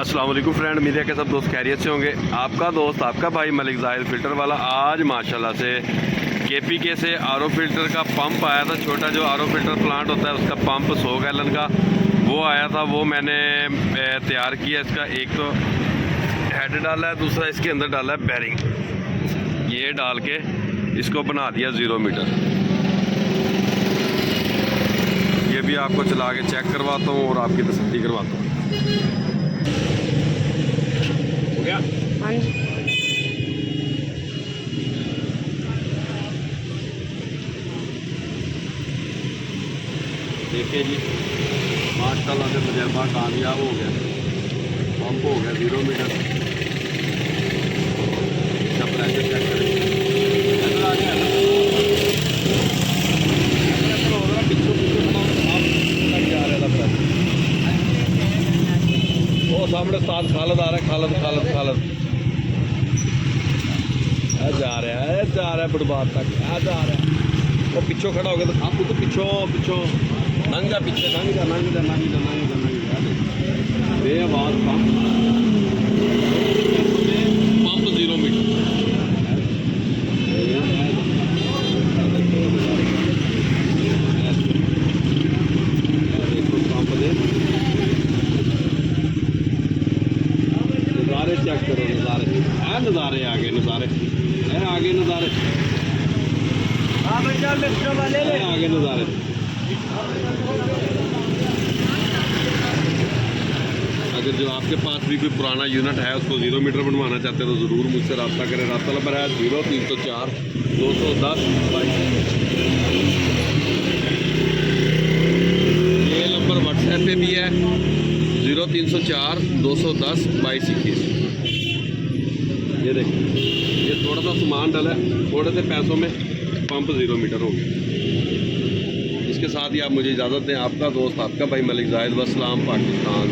अस्सलाम वालेकुम फ्रेंड, उम्मीद है कि सब दोस्त खैरियत से होंगे। आपका दोस्त आपका भाई मलिक ज़ाहिर फ़िल्टर वाला आज माशाल्लाह से KPK से आरओ फ़िल्टर का पंप आया था। छोटा जो आरओ फ़िल्टर प्लांट होता है उसका पंप 100 गैलन का वो आया था, वो मैंने तैयार किया। इसका एक तो हेड डाला है, दूसरा इसके अंदर डाला है बैरिंग। ये डाल के इसको बना दिया 0 मीटर। ये भी आपको चला के चेक करवाता हूँ और आपकी तसल्ली करवाता हूँ। हो गया? हाँ जी। देखिए जी, माशाल्लाह से तजर्बा कामयाब हो गया। पंप हो गया 0 मीटर। इसका प्रेशर चेक करें। वो सामने साथ खालद आ रहा है, खालद खालद खालद जा रहा है फुटबाल तक जा रहा है। वो पिछो खड़ा हो गया तो आप तो पिछो नंगा पीछे नंगा बेआवाज पंप 0 मीटर। देखो पंप दे नज़ारे चेक करो, नज़ारे आगे नज़ारे आगे नज़ारे आगे नज़ारे। अगर जो आपके पास भी कोई पुराना यूनिट है उसको 0 मीटर बनवाना चाहते हैं तो ज़रूर मुझसे रब्ता करें। रब्ता नंबर है 0304 210 22। ये नंबर व्हाट्सएप पे भी है 0304 210 2221। ये देखिए, ये थोड़ा सा सामान डाला है, थोड़े से पैसों में पंप 0 मीटर हो गया। इसके साथ ही आप मुझे इजाज़त दें। आपका दोस्त आपका भाई मलिक ज़ाहिर। वस्सलाम, पाकिस्तान।